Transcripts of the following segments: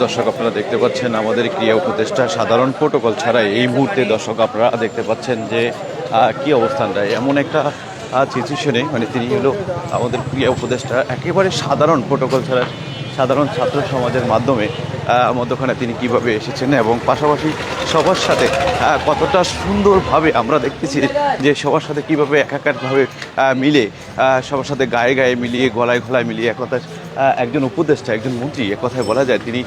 দর্শক আপনারা দেখতে পাচ্ছেন আমাদের ক্রিয়া উপদেষ্টা সাধারণ প্রোটোকল ছাড়াই এই মুহূর্তে দর্শক আপনারা দেখতে পাচ্ছেন যে কি অবস্থানটা এমন একটা সিচুয়েশনে মানে তিনি হলো আমাদের ক্রিয়া উপদেষ্টা একেবারে সাধারণ প্রোটোকল ছাড়া সাধারণ ছাত্র সমাজের মাধ্যমে মধ্যখানে তিনি কিভাবে এসেছেন এবং পাশাপাশি সবার সাথে কতটা সুন্দরভাবে আমরা দেখতেছি যে সবার সাথে কীভাবে একাকারভাবে মিলে সবার সাথে গায়ে গায়ে মিলিয়ে গলায় গলায় মিলিয়ে একথায় একজন উপদেষ্টা একজন মন্ত্রী একথায় বলা যায় তিনি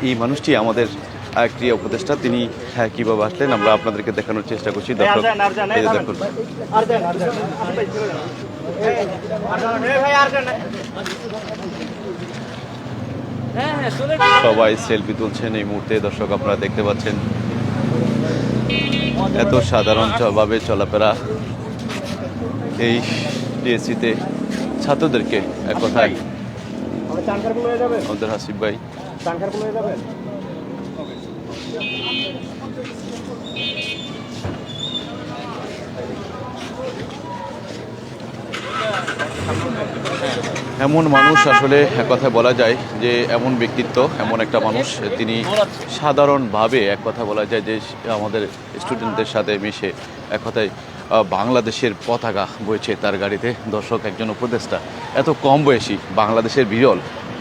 এই মানুষটি আমাদের ক্রিয়া উপদেষ্টা তিনি কীভাবে আসলেন আমরা আপনাদেরকে দেখানোর চেষ্টা করছি দর্শক দেখুন সবাই সেলফি তুলছেন এই মুহূর্তে দর্শক আপনারা দেখতে পাচ্ছেন এত সাধারণভাবে চলাফেরা এই টিএসসিতে ছাত্রদেরকে এক কথায় আমাদের হাসিব ভাই এমন মানুষ আসলে এক কথা বলা যায় যে এমন ব্যক্তিত্ব এমন একটা মানুষ তিনি সাধারণভাবে এক কথা বলা যায় যে আমাদের স্টুডেন্টদের সাথে মিশে এক কথায় বাংলাদেশের পতাকা বইছে তার গাড়িতে দর্শক একজন উপদেষ্টা এত কম বয়সী বাংলাদেশের বিরল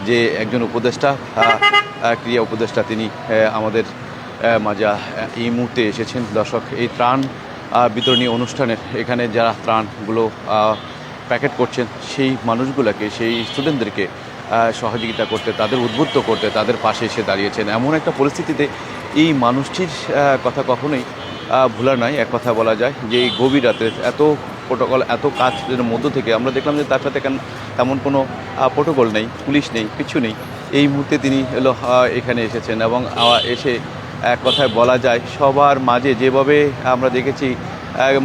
যে একজন উপদেষ্টা ক্রিয়া উপদেষ্টা তিনি আমাদের মাঝে এই মুহূর্তে এসেছেন দর্শক এই ত্রাণ বিতরণী অনুষ্ঠানের এখানে যারা ত্রাণগুলো প্যাকেট করছেন সেই মানুষগুলোকে সেই স্টুডেন্টদেরকে সহযোগিতা করতে তাদের উদ্বুদ্ধ করতে তাদের পাশে এসে দাঁড়িয়েছেন এমন একটা পরিস্থিতিতে এই মানুষটির কথা কখনোই ভোলার নয় এক কথা বলা যায় যে এই গভীর রাতে এত প্রোটোকল এত কাজের মধ্য থেকে আমরা দেখলাম যে তার সাথে তেমন কোনো প্রোটোকল নেই পুলিশ নেই কিছু নেই এই মুহূর্তে তিনি হলো এখানে এসেছেন এবং এসে এক কথায় বলা যায় সবার মাঝে যেভাবে আমরা দেখেছি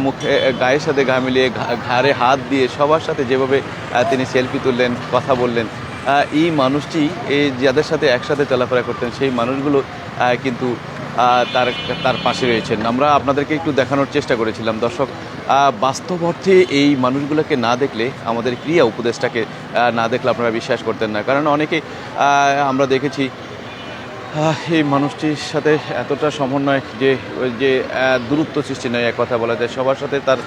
মুখে গায়ের সাথে গা মিলিয়ে ঘাড়ে হাত দিয়ে সবার সাথে যেভাবে তিনি সেলফি তুললেন কথা বললেন এই মানুষটি এই যাদের সাথে একসাথে চলাফেরা করতেন সেই মানুষগুলো কিন্তু তার পাশে রয়েছেন আমরা আপনাদেরকে একটু দেখানোর চেষ্টা করেছিলাম দর্শক বাস্তব অর্থে এই মানুষগুলোকে না দেখলে আমাদের ক্রিয়া উপদেষ্টাকে না দেখলে আপনারা বিশ্বাস করতেন না কারণ অনেকে আমরা দেখেছি এই মানুষটির সাথে এতটা সমন্বয় যে দূরত্ব সৃষ্টি নয় এক কথা বলা যায় সবার সাথে তার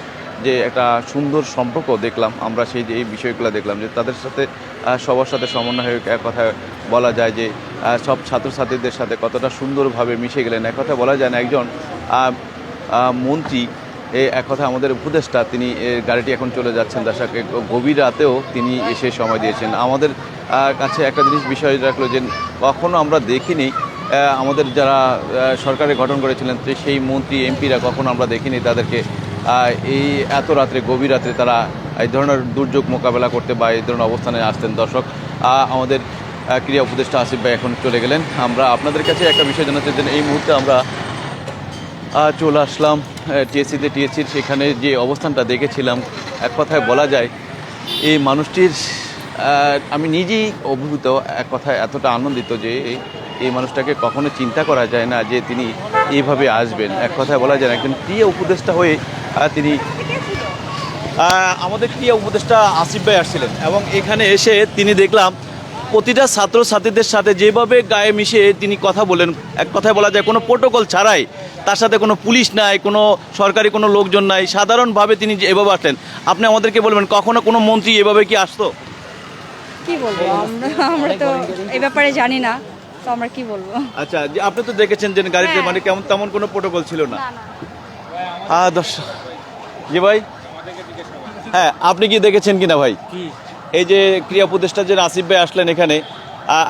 যে একটা সুন্দর সম্পর্ক দেখলাম আমরা সেই যে এই বিষয়গুলো দেখলাম যে তাদের সাথে সবার সাথে সমন্বয় হয়ে এক কথা বলা যায় যে সব ছাত্রছাত্রীদের সাথে কতটা সুন্দরভাবে মিশে গেলেন এক কথা বলা যায় না একজন মন্ত্রী এক কথা আমাদের উপদেষ্টা তিনি গাড়িটি এখন চলে যাচ্ছেন তার সাথে গভীর রাতেও তিনি এসে সময় দিয়েছেন আমাদের কাছে একটা জিনিস বিষয় রাখলো যে কখনো আমরা দেখিনি আমাদের যারা সরকারে গঠন করেছিলেন সেই মন্ত্রী এমপিরা কখনো আমরা দেখিনি তাদেরকে এই এত রাত্রে গভীর রাত্রে তারা এই ধরনের দুর্যোগ মোকাবেলা করতে বা এই ধরনের অবস্থানে আসতেন দর্শক আমাদের ক্রিয়া উপদেষ্টা আসিফ ভাই এখন চলে গেলেন আমরা আপনাদের কাছে একটা বিষয় জানাতে চাই এই মুহূর্তে আমরা চলে আসলাম টিএসসির সেখানে যে অবস্থানটা দেখেছিলাম এক কথায় বলা যায় এই মানুষটির আমি নিজেই অভিভূত এক কথায় এতটা আনন্দিত যে এই মানুষটাকে কখনো চিন্তা করা যায় না যে তিনি এইভাবে আসবেন এক কথায় বলা যায় না একজন ক্রিয়া উপদেষ্টা হয়ে তিনি আমাদের ক্রিয়া উপদেষ্টা আসিফ ভাই আসছিলেন এবং এখানে এসে তিনি দেখলাম প্রতিটা ছাত্রছাত্রীদের সাথে যেভাবে গায়ে মিশে তিনি কথা বলেন এক কথায় বলা যায় কোনো প্রোটোকল ছাড়াই তার সাথে কোনো পুলিশ নাই কোনো সরকারি কোনো লোকজন নাই সাধারণভাবে তিনি এভাবে আসলেন আপনি আমাদেরকে বলবেন কখনো কোনো মন্ত্রী এভাবে কি আসতো কি বলবো আমরা তো এই ব্যাপারে জানি না তো আমরা কি বলবো আচ্ছা যে আপনি তো দেখেছেন যে গাড়িতে মানে কেমন তেমন কোনো প্রোটোকল ছিল না দর্শক জি ভাই হ্যাঁ আপনি কি দেখেছেন কিনা ভাই এই যে ক্রিয়া উপদেষ্টা যে আসিফ ভাই আসলেন এখানে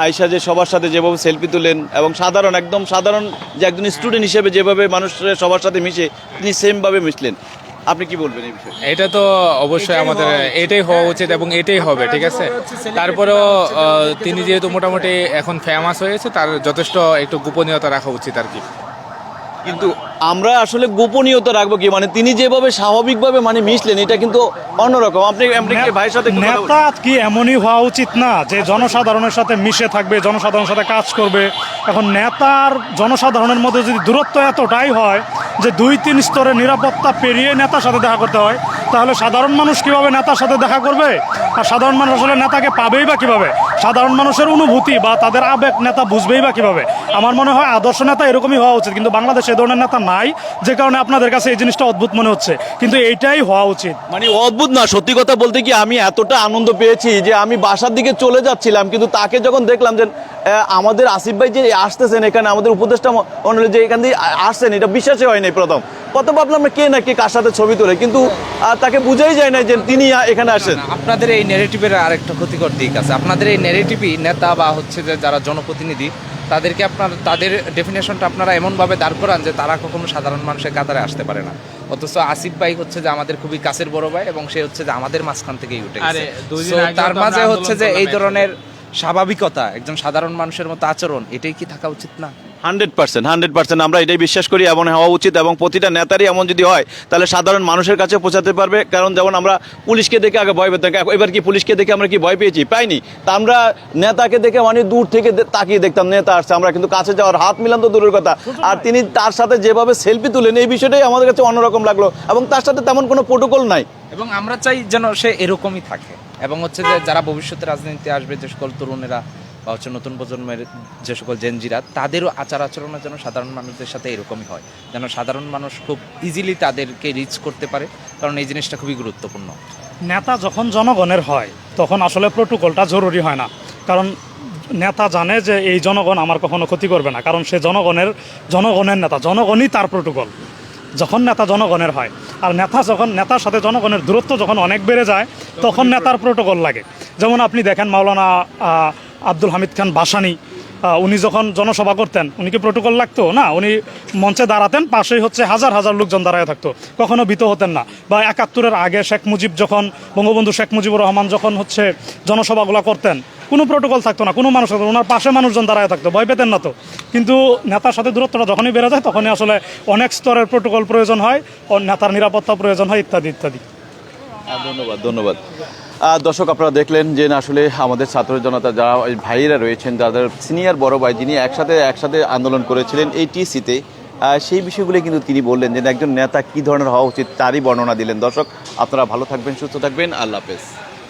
আয়সা যে সবার সাথে যেভাবে সেলফি তুলেন এবং সাধারণ একদম সাধারণ যে একজন স্টুডেন্ট হিসেবে যেভাবে মানুষের সবার সাথে মিশে তিনি সেমভাবে মিশলেন আপনি কি বলবেন এই বিষয়ে এটা তো অবশ্যই আমাদের এটাই হওয়া উচিত এবং এটাই হবে ঠিক আছে তারপরেও তিনি যেহেতু মোটামুটি এখন ফেমাস হয়েছে তার যথেষ্ট একটু গোপনীয়তা রাখা উচিত আর কি কিন্তু আমরা আসলে গোপনীয়তা রাখবো কি মানে তিনি যেভাবে স্বাভাবিকভাবে মানে মিশলেন এটা কিন্তু অন্যরকম আপনি ভাইয়ের সাথে নেতা কি এমনই হওয়া উচিত না যে জনসাধারণের সাথে মিশে থাকবে জনসাধারণের সাথে কাজ করবে এখন নেতার জনসাধারণের মধ্যে যদি দূরত্ব এতটাই হয় যে 2-3 স্তরের নিরাপত্তা পেরিয়ে নেতার সাথে দেখা করতে হয় তাহলে সাধারণ মানুষ কিভাবে নেতার সাথে দেখা করবে? আর সাধারণ মানুষ আসলে নেতাকে পাবেই বা কিভাবে? সাধারণ মানুষের অনুভূতি বা তাদের আবেগ নেতা বুঝবেই বা কিভাবে? আমার মনে হয় আদর্শ নেতা এরকমই হওয়া উচিত, কিন্তু বাংলাদেশে এই ধরনের নেতা নাই, যে কারণে আপনাদের কাছে এই জিনিসটা অদ্ভুত মনে হচ্ছে, কিন্তু এইটাই হওয়া উচিত। মানে অদ্ভুত না, সত্যি কথা বলতে কি আমি এতটা আনন্দ পেয়েছি যে আমি বাসার দিকে চলে যাচ্ছিলাম, কিন্তু তাকে যখন দেখলাম যে আমাদের আসিফ ভাই যে আসতেছেন এখানে, আমাদের উপদেষ্টা মন্ডলী যে এখান দিয়ে আসছেন, এটা বিশ্বাসই হয় নাই প্রথম। কত ভাবলাম কে না কে কার সাথে ছবি তোলে, কিন্তু তাকে বুঝাই যায় না যে তিনি এখানে আসেন। আপনাদের এই নেগেটিভের আরেকটা ক্ষতিকর দিক আছে। আপনাদের এই নেগেটিভই নেতা বা হচ্ছে যে যারা জনপ্রতিনিধি, তাদেরকে তাদের ডেফিনেশনটা আপনারা এমনভাবে দাঁড় করান যে তারা কখনো সাধারণ মানুষের কাতারে আসতে পারে না। অথচ আসিফ ভাই হচ্ছে যে আমাদের খুবই কাছের বড় ভাই, এবং সে হচ্ছে যে আমাদের মাঝখান থেকেই উঠে গেছে। So, তার মাঝে হচ্ছে যে এই ধরনের স্বাভাবিকতা, একজন সাধারণ মানুষের মতো আচরণ, এটাই কি থাকা উচিত না? 100% আমরা এটাই বিশ্বাস করি, এমন হওয়া উচিত, এবং প্রতিটা নেতারই এমন যদি হয় তাহলে সাধারণ মানুষের কাছে পৌঁছাতে পারবে। কারণ যেমন আমরা পুলিশকে দেখে আগে ভয় পেতাম, এবার কি পুলিশকে দেখে আমরা কি ভয় পেয়েছি? পাইনি। তা আমরা নেতাকে দেখে মানে দূর থেকে তাকিয়ে দেখতাম নেতা আসছে, আমরা কিন্তু কাছে যাওয়ার হাত মিলাম তো দূরের কথা। আর তিনি তার সাথে যেভাবে সেলফি তুলেন, এই বিষয়টাই আমাদের কাছে অন্যরকম লাগলো, এবং তার সাথে তেমন কোনো প্রোটোকল নাই। এবং আমরা চাই যেন সে এরকমই থাকে, এবং হচ্ছে যে যারা ভবিষ্যতে রাজনীতিতে আসবে, যে সকল তরুণেরা বা হচ্ছে নতুন প্রজন্মের যে সকল জেনজিরা, তাদেরও আচার আচরণের জন্য সাধারণ মানুষদের সাথে এরকমই হয়, যেন সাধারণ মানুষ খুব ইজিলি তাদেরকে রিচ করতে পারে, কারণ এই জিনিসটা খুবই গুরুত্বপূর্ণ। নেতা যখন জনগণের হয় তখন আসলে প্রোটোকলটা জরুরি হয় না, কারণ নেতা জানে যে এই জনগণ আমার কখনো ক্ষতি করবে না, কারণ সে জনগণের নেতা, জনগণই তার প্রোটোকল। যখন নেতা জনগণের হয়, আর নেতার সাথে জনগণের দূরত্ব যখন অনেক বেড়ে যায়, তখন নেতার প্রোটোকল লাগে। যেমন আপনি দেখেন মাওলানা আব্দুল হামিদ খান বাসানি, উনি যখন জনসভা করতেন, উনি কি প্রোটোকল লাগতো না? উনি মঞ্চে দাঁড়াতেন, পাশেই হচ্ছে হাজার হাজার লোকজন দাঁড়ায় থাকতো, কখনো ভীত হতেন না। বা ৭১-এর আগে বঙ্গবন্ধু শেখ মুজিবুর রহমান যখন হচ্ছে জনসভাগুলো করতেন, কোনো প্রোটোকল থাকতো না, কোনো মানুষ থাকতো, ওনার পাশে মানুষজন দাঁড়ায় থাকতো, ভয় পেতেন না তো। কিন্তু নেতার সাথে দূরত্বটা যখনই বেড়ে যায়, তখনই আসলে অনেক স্তরের প্রোটোকল প্রয়োজন হয়, নেতার নিরাপত্তা প্রয়োজন হয়, ইত্যাদি ইত্যাদি। ধন্যবাদ। দর্শক, আপনারা দেখলেন যে আসলে আমাদের ছাত্র জনতা যারা ভাইয়েরা রয়েছেন, যাদের সিনিয়র বড় ভাই যিনি একসাথে আন্দোলন করেছিলেন এই টিসিতে, সেই বিষয়গুলি কিন্তু তিনি বললেন যে একজন নেতা কী ধরনের হওয়া উচিত, তারই বর্ণনা দিলেন। দর্শক, আপনারা ভালো থাকবেন, সুস্থ থাকবেন, আল্লাহ হাফেজ।